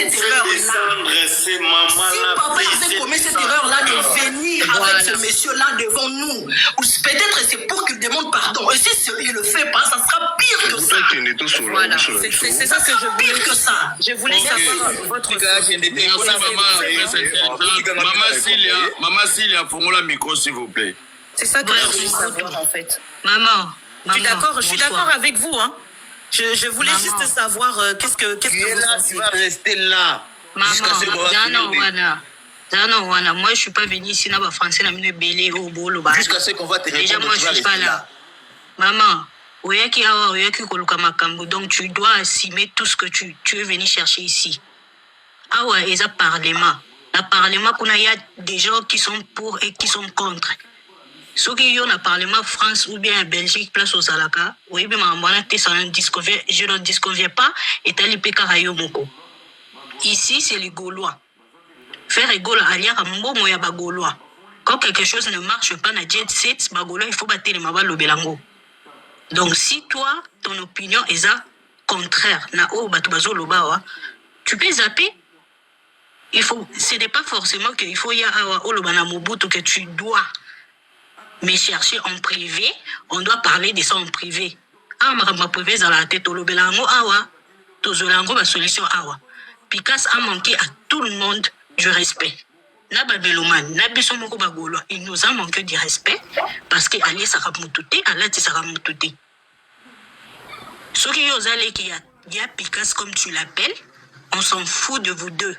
cette erreur-là, de venir avec ce monsieur-là devant nous, peut-être c'est pour qu'il demande pardon. Et si il ne le fait pas, ça sera pire que ça. Voilà, c'est ça que je voulais. Pire que ça. Je voulais savoir votre. Maman Cilia, pour la micro, s'il vous plaît. C'est ça que je voulais savoir en fait. Maman, je suis d'accord avec vous. Hein. Je voulais juste savoir qu'est-ce que vous là, tu vas rester là. Maman, moi je suis pas venue ici dans français na mine belé au bolo ba. Jusqu'à ce qu'on va te Déjà répondre, moi tu je vas suis rester pas là. là. Maman, oyaki koluka makambo, donc tu dois assumer tout ce que tu es venu chercher ici. Ah ouais, et ça parlement. Le parlement, il y a des gens qui sont pour et qui sont contre. Ceux qui ont le Parlement France ou bien Belgique, place aux Salaka, oui, mais je ne disconviens pas et talipé Karayomoko. Ici, c'est les Gaulois. Faire égaux à l'IA, moya Gaulois. Quand quelque chose ne marche pas dans jet set, Gaulois, il faut battre les Mabal Belango. Donc, si toi, ton opinion est contraire, tu peux zapper. Ce n'est pas forcément qu'il faut y avoir Mobutu que tu dois. Mais chercher en privé, on doit parler de ça en privé. Ah, ma privé, ça la tête au lobelango, awa. Tout zolango, ma solution, awa. Picasse a manqué à tout le monde du respect. Na babeloman, na bisomoko bagolo, il nous a manqué du respect parce qu'il allait s'aramutouter, Allah te s'aramutouter. Ce qui y a Picasse comme tu l'appelles, on s'en fout de vous deux.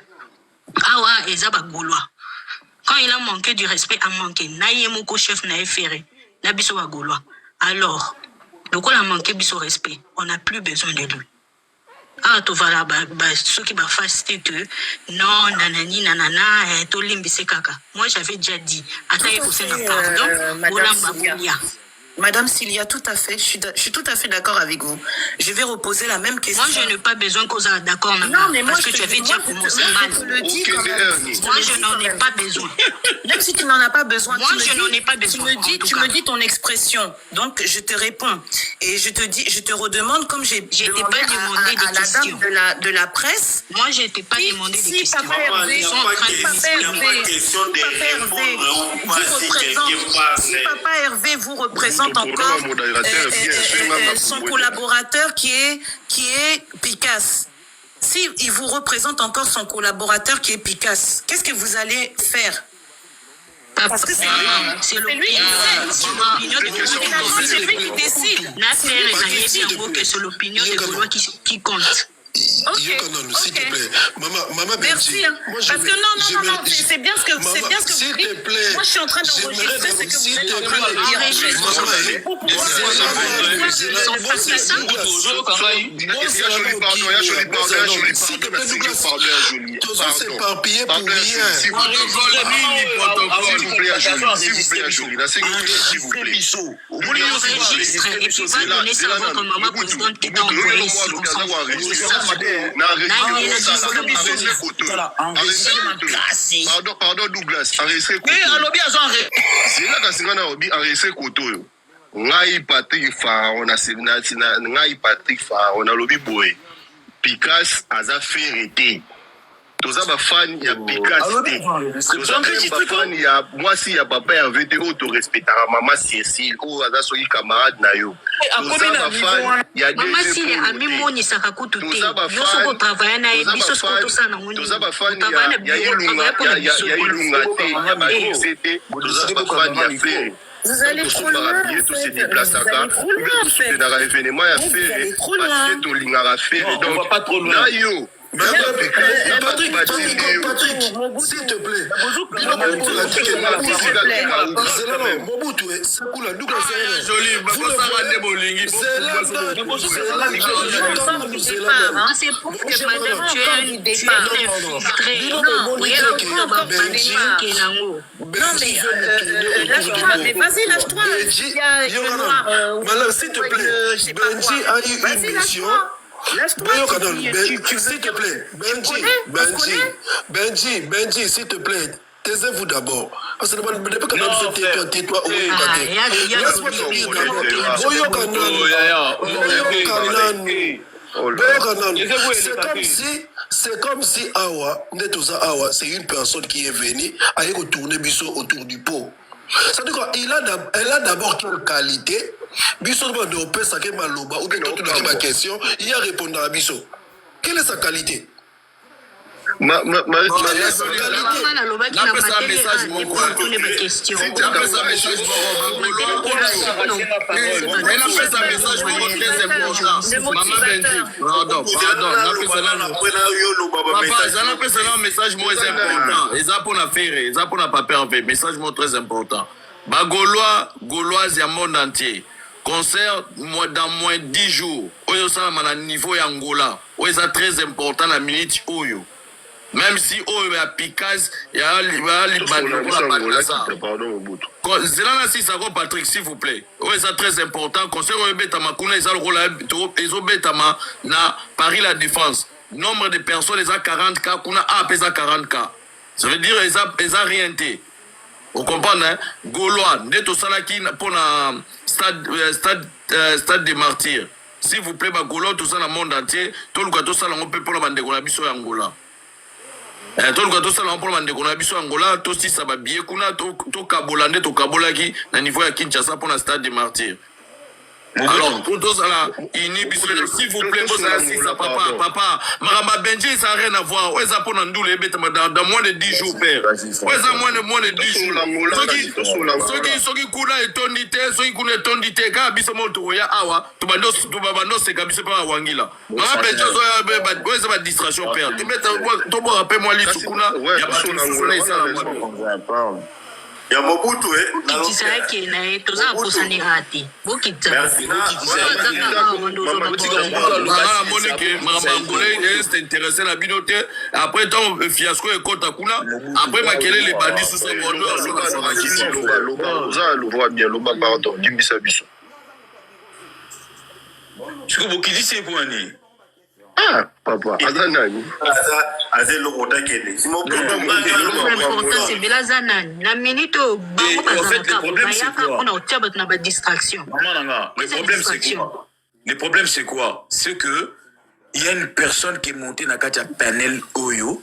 Awa, et ça bagolois. Quand il a manqué du respect, a manqué. Naïemoko chef naïe ferré. Nabiso wa gaulois. Alors, donc on a manqué biso respect. On n'a plus besoin de lui. Ah, tu vas là, ceux qui m'ont fait que non, nanani, nanana, to limbise kaka. Moi, j'avais déjà dit. Attends, il faut se pardon. Madame Cilia, tout à fait, je suis tout à fait d'accord avec vous. Je vais reposer la même question. Moi, je n'ai pas besoin qu'on soit d'accord, non, mais moi, parce que tu avais déjà commencé mal. Moi, je n'en ai pas besoin. Même si tu n'en as pas besoin, moi, je n'en ai pas besoin. Tu me dis ton expression. Donc, je te réponds. Et je te redemande, comme j'ai demandé à la dame de la presse. Moi, je ne t'ai pas demandé des questions. Papa Hervé, Papa Hervé vous représente encore son collaborateur qui est Picasse. Si il vous représente encore son collaborateur qui est Picasse, qu'est-ce que vous allez faire? Parce que c'est lui qui décide. C'est l'opinion des Gaulois qui compte. Okay. S'il te plaît. Maman merci. Parce que non, c'est bien ce que vous dites. Moi, je suis en train d'enregistrer ce que vous êtes en train de dire. Pardon Douglas, enregistré koto. C'est là que c'est enregistré koto. Ngai Patrick Pharaon on a lobby boy. Picasse a fait arrêter. toza ba fan ya Picasso toza ba fan ya mwasi ya papa ya VT o to respectera mama Cécile o aza soki camarade na yo toza ba fan ya mama Cécile ami moni saka kutu te yo soko travailler na ye biso soko to sana ngoni toza ba fan ya ilunga te ya ba CT toza ba fan ya Ferré. Vous allez trop loin, en fait. Vous allez trop loin, en fait. Vous allez trop loin. On va pas trop loin. Patrick, s'il te plaît. C'est pour que madame tu aies une départ infiltré. Non, lâche-toi, mais vas-y, lâche-toi. Il y a une noire. Madame, s'il te plaît, Benji a eu une mission. S'il te plaît, Benji, s'il te plaît, taisez-vous d'abord. Parce que ne pas quand même se tais-toi. C'est comme si Awa, c'est une personne qui est venue à retourner autour du pot. C'est-à-dire qu'elle a d'abord quelle qualité. Biso de peut saquer maloba ou bien tout ma question, il y a répondre à Biso. Quelle est sa qualité? Là, un message très important. Gauloise et monde entier. Concert dans moins de 10 jours. Oyo ça à niveau Angola. Oyo ça très important la minute Oyo. Même si Oyo a Picasso, il y a Zelana si ça Patrick s'il vous plaît. Oyo ça très important. Concert Oyo Betama Kuna ils ont le rôle ils Betama na Paris la Défense. Nombre de personnes ils ont 40K Kuna a pesa 40K. Ça veut dire ils ont rien été. Vous comprenez, hein? Gaulois, neto salaki pour la stade des martyrs. S'il vous plaît, Gaulois, tout ça dans le monde entier, tout le gâteau ça on peut pour la bande de Gonabiso Angola. Tout le gâteau ça on pour la bande de Gonabiso Angola, tout si ça va bien, kuna tout Kabolande, tout Kabolaki, na niveau à Kinshasa pour la stade des martyrs. Alors, pour tous là, s'il vous plaît, papa, Marama Benji, ça n'a rien à voir. Où est-ce qu'on a dans moins de 10 jours, père? Où est-ce qu'on moins de 10 jours? Ceux qui coulent et tondité, ceux qui coulent et tondité, quand Bissomo Touya, Awa, tu vas nous c'est Kabissé par Wangila. Marama Benji, où est-ce que la distraction, père? Tu me rappelles-moi, Lissukuna, il n'y a pas de Il y a Mobutu, c'est intéressé la binote. Après, tant fiasco et Kota Kuna. Après, Makele, les bandits sous sa Loba, pardon, Dimbisa Biso. Ce que vous dites, c'est pour un Ah, papa, Azanani. C'est Belazanani. La minute au distraction. Le problème, c'est quoi? C'est que il y a une personne qui est montée dans le panel Oyo,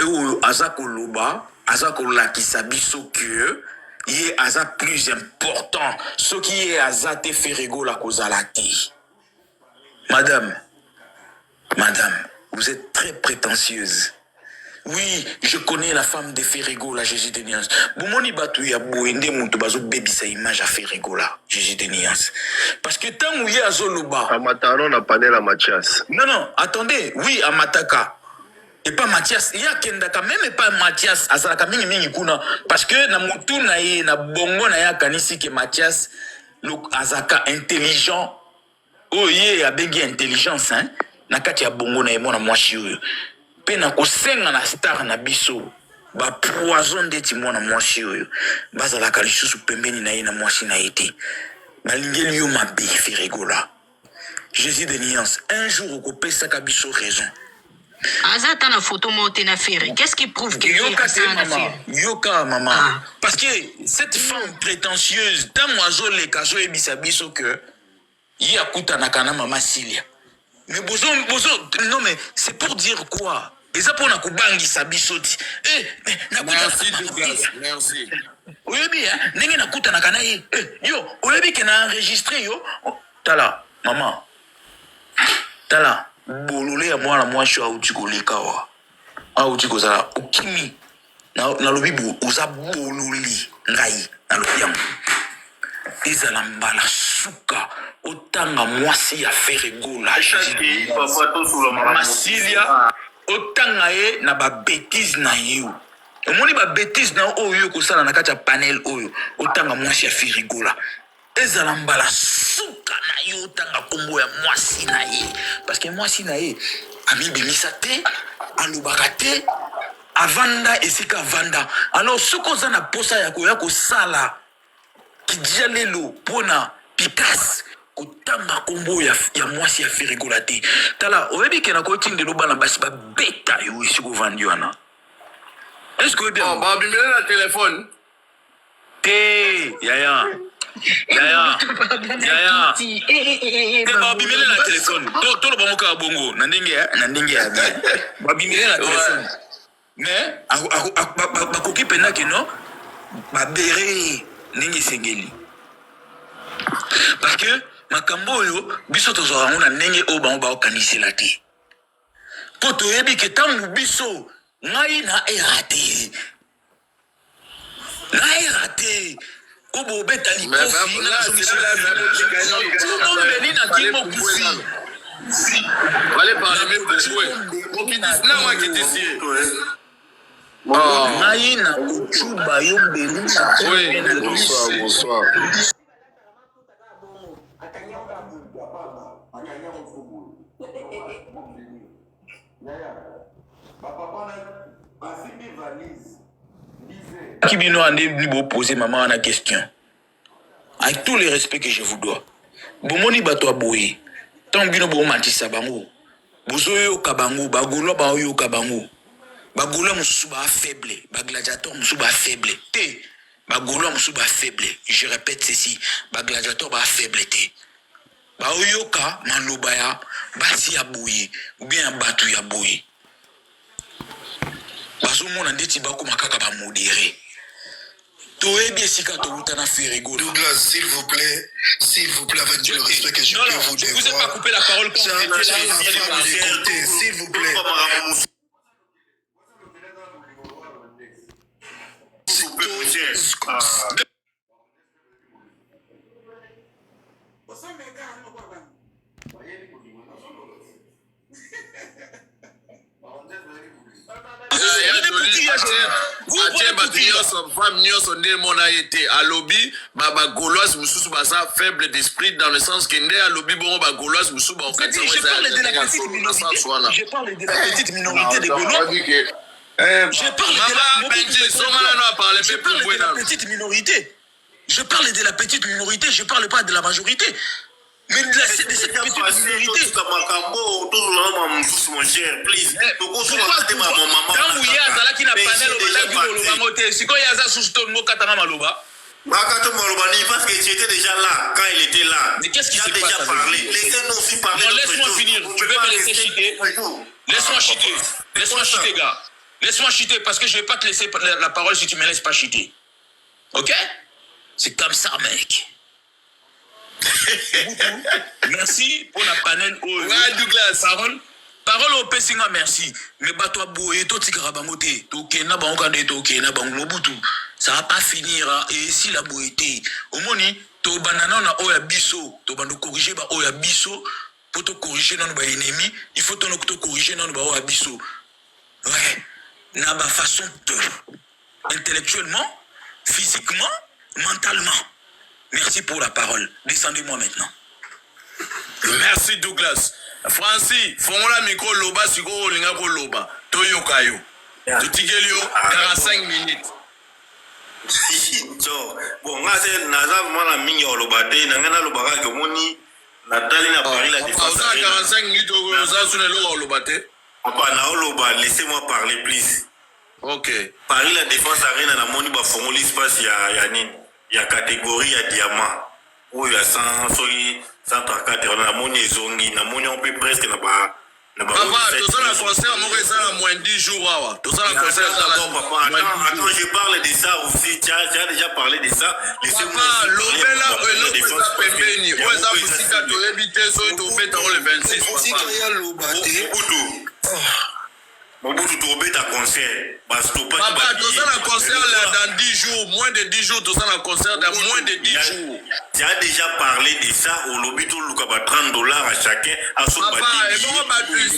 et Azako Loba, Azako Lakisabiso que il est Aza plus important. Ce qui est Azate Ferrego la Kozalaki. Madame, vous êtes très prétentieuse. Oui, je connais la femme de Ferrego, la Jésus de Niance. Boumoni Batouya Bouende Moutobazo baby sa image à Ferrego, la Jésus de Niance. Parce que tant où il y a Zoloba. Amataro n'a pas né la Mathias. Non, attendez, oui, Amataka. Et pas Mathias. Il y a Kendaka, même pas Mathias. Azalaka mingi kuna. Parce que na Moutou na ye, na Bongo na ya kanisi que Mathias, Azaka intelligent. Oh, il y a bengi intelligence, hein. Nakati ya bongo na yemo na mwashi oyo pe na kosenga na star na biso ba poison de timona mwashi oyo bazala ka lisusu pembeni na ye na mwashi na été balingeli yo mabe Ferrego la Jésus de Niance un jour okopesa ka biso raison Azata na photo monté na Ferré. Qu'est-ce qui prouve que Yoka maman parce que cette femme prétentieuse dans moiseau les kazo e bisabiso que yakuta na kana mama Silia. Mais bozo, non mais c'est pour dire quoi? eza pona kubangisa bisoti Merci Douglas, merci. oyebi ndenge nakutanaka na ye yo oyebi ke na enregistre yo tala mama tala bolole ya mwana mwasi auti koleka wa auti kozala okimi nalobi oza bololi ngai nalobi yango ezala mbala suka otanga mwasi ya feregola masilia otanga ye na babétise na yo omoni babétise na oyo kosala na kati ya panel oyo otanga mwasi ya ferigola ezala mbala suka na yo otanga kombo ya mwasi na ye parce que mwasi na ye amibimisa te alobaka te avanda esika avanda alors soki oza na posa ya koya kosala kidia lelo mpona Picasse kotanga kombo ya mwasi ya ferigola te tala oyebi ke nakotindela bana basi babeta yo esika ovandi wana est-ce que bien bah bimele na téléphone te yaya babimele na téléphone tolo bango kaka bongo na ndenge ya babimele na téléphone mais bakoki mpenza keno babere ndenge esengeli parce que makambo oyo biso tozwaka yango na ndenge oyo bango baokanisela te mpo toyebi ke ntango biso ngai na erate obo obeta likofi naombeli na kimo kufi ngai na kocuba yo mbeli na bonsoir. Qui bino ande ni poser maman une question. Avec tout le respect que je vous dois. Bomoni bato aboye. Tant bino bo matisa bango. Bozoyo kabango, bagolo ba oyo kabango. Bagolo mususu ba faible, ba gladiateur mususu ba faible. Te. Bagolo mususu ba faible. Je répète ceci, ba gladiateur ba faible te. Ba oyo ka maloba ya basi ya boye ou bien batu ya boye. Bazomona ndeti bakoma kaka ba modéré. Douglas, s'il vous plaît, avec tout le respect que je peux vous devoir. Je vous ai pas coupé la parole quand vous étiez là. S'il vous plaît. Alobi baba gauloise mususu basa faible d'esprit dans le sens que ndé alobi bongo ba gauloise mususu ba okati je parle de la petite minorité. Je parle de la petite minorité des Gaulois. Je parle de la petite minorité, je parle pas de la majorité. Mais de cette petite minorité. Parce que tu étais déjà là quand il était là. Mais qu'est-ce qui s'est déjà parlé? Laissez-nous aussi parler. Laisse-moi finir. Tu peux me laisser chiter. Laisse-moi chiter. Laisse-moi chiter, gars. Laisse-moi chiter parce que je vais pas te laisser la parole si tu me laisses pas chiter. Ok? C'est comme ça, mec. Merci pour la panel. Ouais, Douglas. Parole au Pessinga, merci. Mais bah toi, boye, toi, tu vas bangoter. Tu na bangokande, tu na banglobutu. Ça va pas finir. Et si la boété, au moni, tu banana na oya biso, tu vas nous corriger ba oya biso, pour te corriger dans nos ennemis, il faut te corriger dans nos oya biso. Ouais. Na ba façon intellectuellement, physiquement, mentalement. Merci pour la parole. Descendez-moi maintenant. Merci Douglas. Francis, fongola micro loba siko linga ko loba. Toyo kayo. Tutigeli 45 minutes. Bon, nga se naza mwana mingi loba te na ngana loba ka moni na dali na Paris la défense. 45 minutes oza sune lo loba te. Papa na loba, laissez-moi parler please. OK. Paris la défense arena na moni ba fongoli espace ya nini? Ya catégorie ya diamant. Ou ya 134 na moni ezongi na moni on peut presque na ba Papa, tout ça, le concert, moi, ça, la moins 10 jours. Tout ça, le concert, attends, je parle de ça aussi. Tu as déjà parlé de ça. Papa, l'obéla, pembeni. Ouais, ça, vous si tu as évité, ça, tu as fait le 26. Mobutu, tu as un concert. Papa, tout ça, le concert, là, dans 10 jours, moins de 10 jours, tout ça, le concert, dans moins de 10 jours. Tu as déjà parlé de ça au lobby, tout le monde a $30 à chacun. Papa, et bon,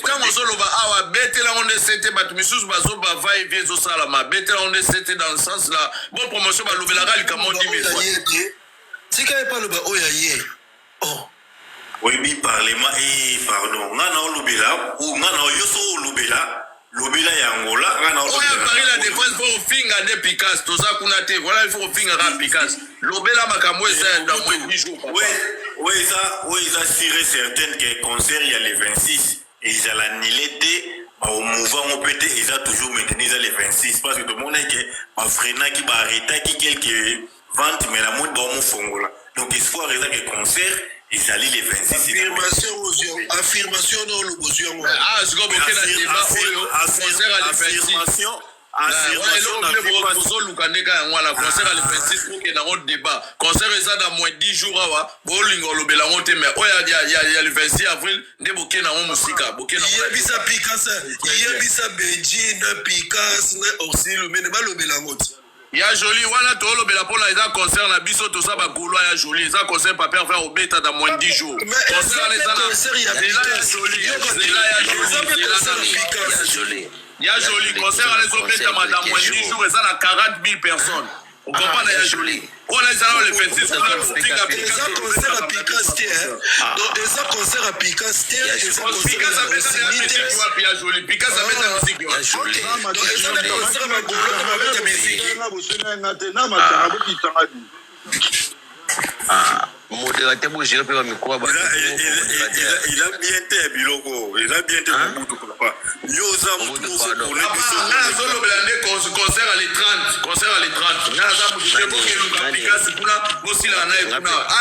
quand on se l'a ah, bête là, on est c'était, bah, tu me soucies, bah, va et vient au salama. Bête là, on est c'était dans le sens là. Bon, promotion, bah, l'obé la râle, comme on dit, mais quoi. Si quand il parle, bah, oh, y'a oh. Oui, parlement, pardon. On a un lobby là, ou on a un yoso lobby là. Lobila ya Angola, on a parlé la défense pour finir des Picasso, tout ça qu'on a été. Voilà, il faut finir à Picasso. Lobela Makambo, c'est dans moins de 10 jours. Oui, ça serait certain que le concert, il y a les 26. Et ils ont annulé, au mouvement, on peut dire, ils ont toujours maintenu les 26. Parce que tout le monde est que, ma frère, qui va arrêter, qui quelques ventes, mais la moindre dans mon fonds là. Donc, il faut arrêter le concert. Ils allaient les 26. Affirmation dans le besoin. Ah, c'est comme aucun débat. Concert à les 26. Concert à les 26 pour qu'il y ait un débat. Concert est ça dans moins 10 jours. Bowling au lobby la montée, mais il y a le 26 avril. Il y a une musique. Il y a bisa Picasso. Il y a bisa Benji, Picasso, aussi le ménébal lobby la montée. Il y a joli, voilà, tout le monde pour la concert, la biso, tout ça, bah, Goulois, il y a joli, ça concert, pas faire au bêta dans moins de 10 jours. Concert, les concert, il y a joli, il y a joli, concert, les autres dans moins de 10 jours, et ça, dans 40 000 personnes. Vous comprenez, il y a joli. On a les 26 concert à Picasso, donc, des concert à Picasso, Picasso a fait la musique, il y a joli, Picasso a fait la musique, il y a joli. Donc, ils ont des concerts à Goulois, la musique. Modérateur pour gérer le micro. Il a bien été biloko. Il a bien été papa. Yosa concert à les 30. Concert à les 30. Naza Moutou pour Picasso pour aussi la naïf.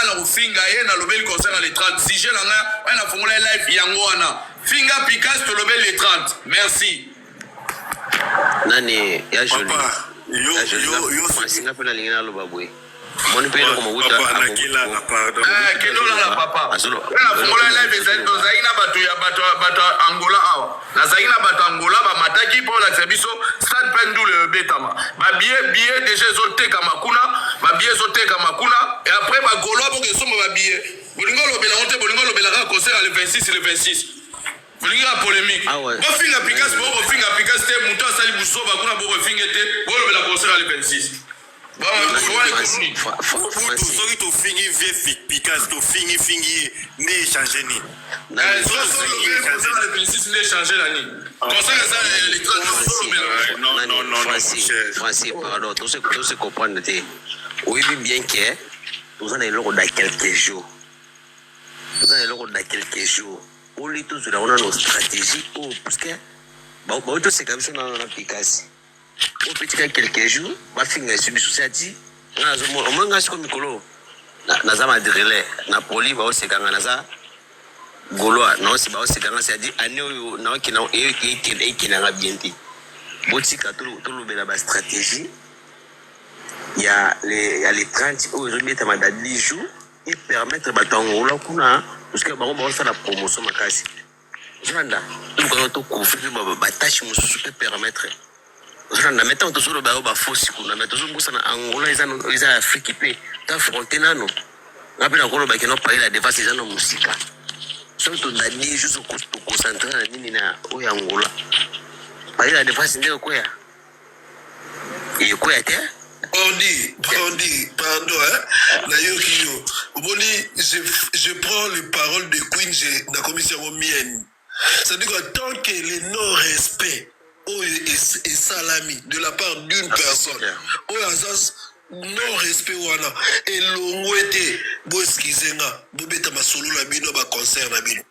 Alors finga na lobel concert à les 30. Si j'ai la na on a formulé live yango ana. Finga Picasso lobel les 30. Merci. Nani ya joli. Yo Francinga pour la ligne na lobabwe. Mon père comme vous papa na kila na pardon. Kendo la papa. Azolo. Na formula live zeto zaina bato Angola awa. Na zaina bato Angola ba mataki pour la servicio stade pendule betama. Ba billet déjà zoté kama kuna, ba billet zoté kama kuna et après ba goloa pour que somme ba billet. Bolingo lobela honte bolingo lobela ka concert le 26 le 26. Bolingo la polémique. Ba finga Picasso bo finga Picasso te muto asali busoba kuna bo finga te bo lobela concert le 26. Bon, soki tofingi vie Picasso tofingi ne échanger ni Francis, pardon, tout se comprendre. Oui, bien que nous en allons dans quelques jours. Nous en allons dans quelques jours. On lit tous on a nos stratégies parce que tout c'est comme ça dans la Picasso. Au petit quelques jours, ma fille sur du société. Au moins, je suis comme Mikolo. Nazama direle, Napoli, va aussi gagner Naza. Gaulois, non, c'est pas aussi gagner, c'est-à-dire, année où non, qui n'a bien dit. Botika, tout le bel la stratégie. Il y a les 30 où ils remettent à 10 jours. Ils permettent de battre en Gaulois, parce que on va faire la promotion, ma casse. Je vais là, nous allons tout couvrir, ma tâche, je peux permettre. Na mettant tout sur le bateau fausse qu'on a mis tout sur le Angola ils ont Afrique pe ta frontière nano ngapi na kolo ba keno parler la défense ils ont musique surtout dani juste pour concentrer na nini na o Angola parler la défense ndio quoi et quoi était pardon la yo oboni je prends les paroles de Queen de la commission mienne c'est-à-dire que tant que les non respect et salami de la part d'une personne non respect wana et l'ongwete boskizenga bobeta masolo la bino ba concert na bino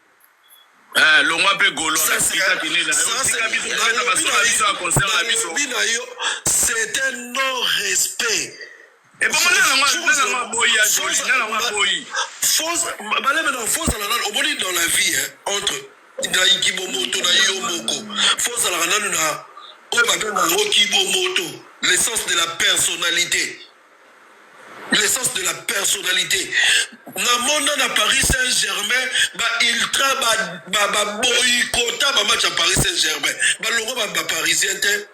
l'ongwa pe golo c'est un non respect et bon dans la vie entre ngai kibomoto na yo moko faut ça la nanu na o ba na kibomoto l'essence de la personnalité. L'essence de la personnalité. Namona na Paris Saint-Germain, ultra boycota ba match à Paris Saint-Germain. Logo ba parisien te.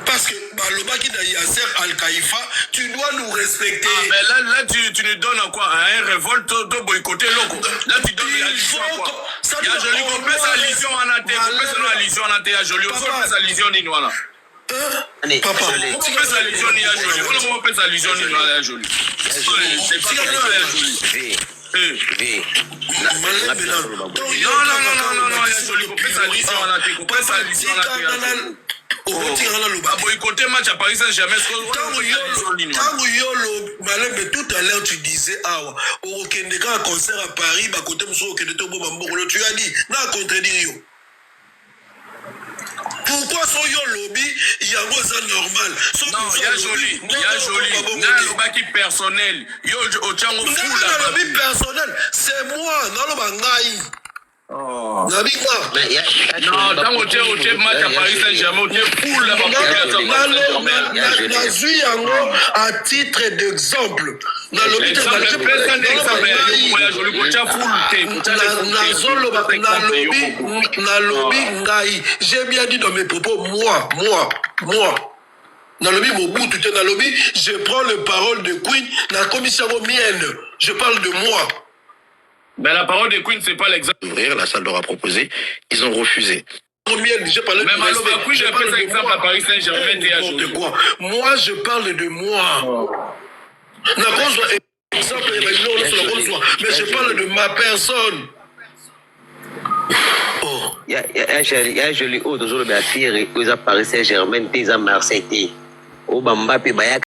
Parce que le qui na Yasser Al-Khaïfa, tu dois nous respecter. Ah, mais là tu nous donnes quoi? Un révolte de boycotter loco. Là tu donnes l'allusion quoi? Il y a joli qu'on peut sa allusion en athée, on peut sa allusion en athée, joli on peut sa allusion ni voilà. Papa, on peut sa allusion ni joli. On peut sa allusion ni voilà joli. C'est pas joli. Non, joli qu'on peut sa allusion en athée, on peut sa allusion en athée. Boycotter match à Paris Saint-Germain. Tout à l'heure tu disais au Kendeka un concert à Paris, côté tu as dit non contredire. Pourquoi son yo lobby il y a ça normal? Non, il y a joli, non lobby personnel. Yo au chango fou là. Lobby personnel, c'est moi, non le bangai. Oh. Non, tant que tu es match à Paris Saint-Germain, tu es fou là. À titre d'exemple, j'ai bien dit dans mes propos, moi. Dans le Mobutu, dans le je prends les paroles de Queen, la commission mienne, je parle de moi. Mais la parole de Queen, c'est pas l'exemple. Ouvrir, la salle leur a proposé, ils ont refusé. Même alors, Queen, j'ai pris cet exemple à Paris Saint-Germain. Moi, je parle de moi. Mais je parle de ma personne. Il y a joli autre jour de Paris Saint-Germain, des à Marseille. Au Bamba, puis Bayak